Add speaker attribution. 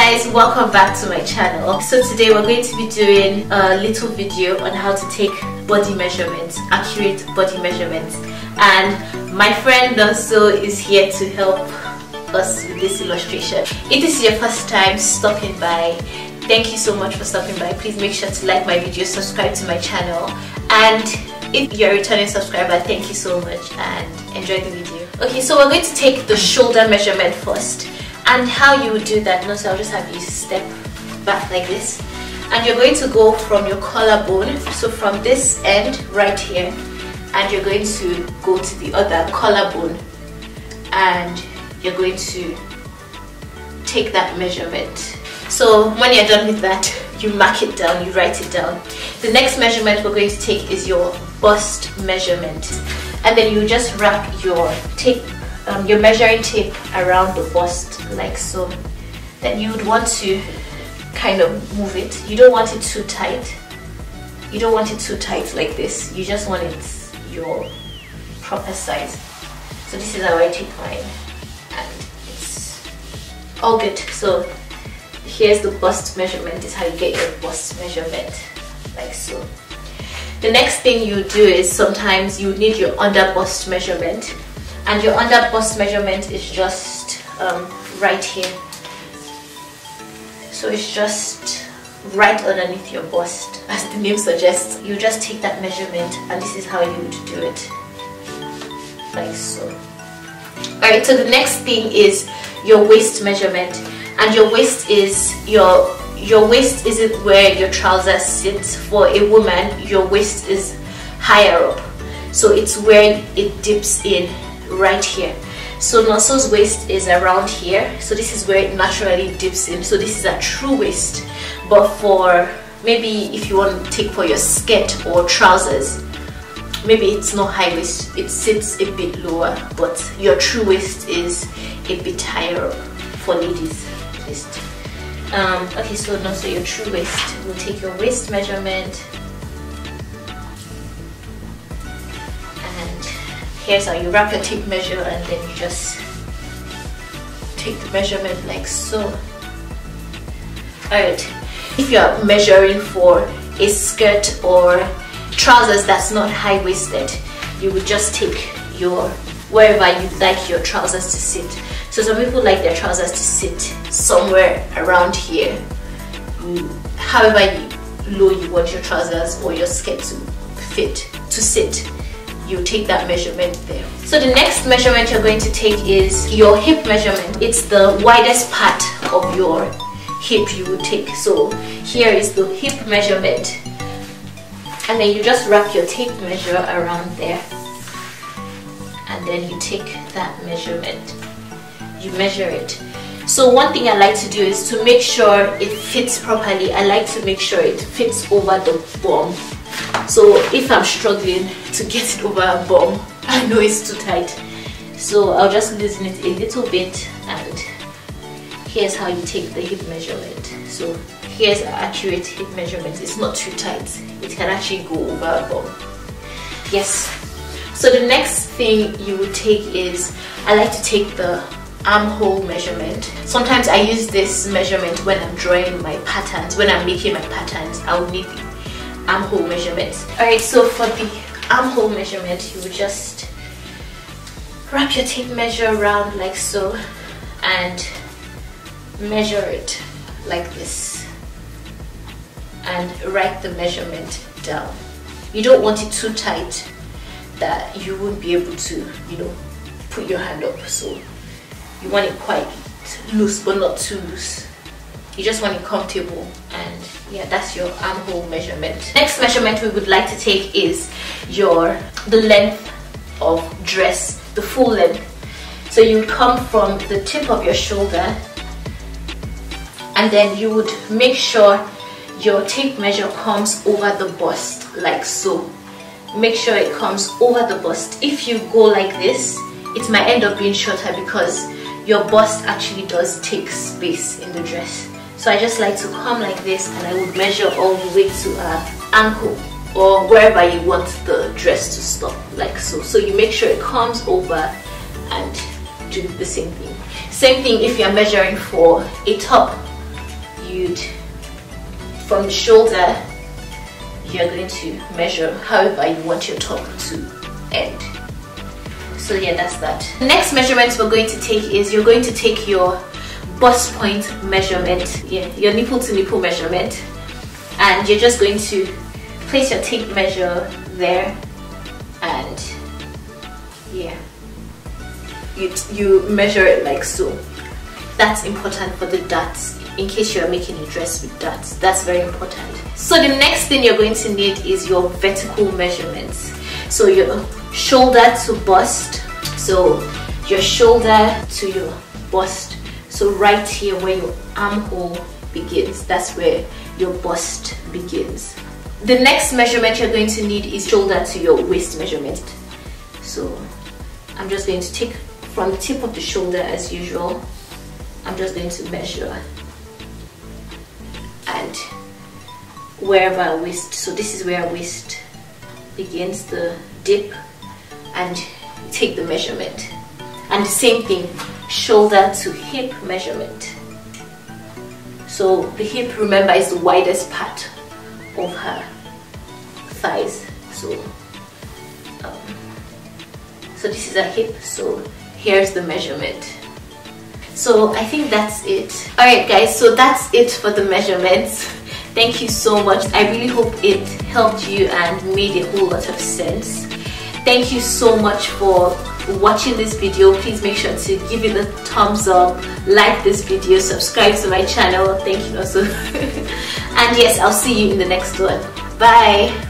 Speaker 1: guys, welcome back to my channel. So today we're going to be doing a little video on how to take body measurements, accurate body measurements, and my friend also is here to help us with this illustration. If this is your first time stopping by, thank you so much for stopping by. Please make sure to like my video, subscribe to my channel, and if you're a returning subscriber, thank you so much and enjoy the video. Okay, so we're going to take the shoulder measurement first. And how you would do that, so I'll just have you step back like this, and you're going to go from your collarbone, so from this end right here, and you're going to go to the other collarbone, and you're going to take that measurement. So when you're done with that, you mark it down, you write it down. The next measurement we're going to take is your bust measurement, and then you just wrap your measuring tape around the bust like so. Then you would want to kind of move it. You don't want it too tight. You don't want it too tight like this. You just want it your proper size. So this is how I take mine, and it's all good. So here's the bust measurement. This is how you get your bust measurement, like so. The next thing you do is sometimes you need your under bust measurement. And your under bust measurement is just right here. So it's just right underneath your bust, as the name suggests. You just take that measurement, and this is how you would do it, like so. Alright, so the next thing is your waist measurement. And your waist is your waist isn't where your trousers sit. For a woman, your waist is higher up, so it's where it dips in, right here. So Nonso's waist is around here, so this is where it naturally dips in. So this is a true waist. But for maybe if you want to take for your skirt or trousers, maybe it's not high waist, it sits a bit lower, but your true waist is a bit higher up for ladies at least. Okay, so now your true waist, we'll take your waist measurement. Here's how you wrap your tape measure, and then you just take the measurement like so. Alright, if you're measuring for a skirt or trousers that's not high-waisted, you would just take your wherever you'd like your trousers to sit. So some people like their trousers to sit somewhere around here. However low you want your trousers or your skirt to sit, you take that measurement there. So the next measurement you're going to take is your hip measurement. It's the widest part of your hip you would take. So here is the hip measurement, and then you just wrap your tape measure around there, and then you take that measurement, you measure it. So one thing I like to do is to make sure it fits properly. I like to make sure it fits over the bum. So if I'm struggling to get it over a bum, I know it's too tight, so I'll just loosen it a little bit. And here's how you take the hip measurement. So here's an accurate hip measurement. It's not too tight, it can actually go over a bum. Yes. So the next thing you would take is, I like to take the armhole measurement. Sometimes I use this measurement when I'm drawing my patterns. When I'm making my patterns, I will need the armhole measurements. Alright, so for the armhole measurement, you would just wrap your tape measure around like so, and measure it like this, and write the measurement down. You don't want it too tight that you won't be able to, put your hand up. So you want it quite loose, but not too loose. You just want it comfortable, and yeah, that's your armhole measurement. Next measurement we would like to take is the length of dress, the full length. So you would come from the tip of your shoulder, and then you would make sure your tape measure comes over the bust like so. Make sure it comes over the bust. If you go like this, it might end up being shorter because your bust actually does take space in the dress. So I just like to come like this, and I would measure all the way to ankle or wherever you want the dress to stop, like so. So you make sure it comes over, and do the same thing. Same thing if you're measuring for a top. from the shoulder, you're going to measure however you want your top to end. So yeah, that's that. The next measurement we're going to take is you're going to take your bust point measurement, your nipple to nipple measurement, and you're just going to place your tape measure there, and yeah, you measure it like so. That's important for the darts, in case you're making a dress with darts. That's very important. So the next thing you're going to need is your vertical measurements. So your shoulder to bust, so your shoulder to your bust, so right here where your armhole begins, that's where your bust begins. The next measurement you're going to need is shoulder to your waist measurement. So I'm just going to take from the tip of the shoulder as usual. I'm just going to measure, and wherever our waist, so this is where our waist begins, the dip, and take the measurement. And the same thing, shoulder to hip measurement. So the hip, remember, is the widest part of her thighs. So this is a hip, so here's the measurement. So I think that's it. Alright guys, so that's it for the measurements. Thank you so much. I really hope it helped you and made a whole lot of sense. Thank you so much for watching this video. Please make sure to give it a thumbs up, like this video, subscribe to my channel. Thank you also. And yes, I'll see you in the next one. Bye.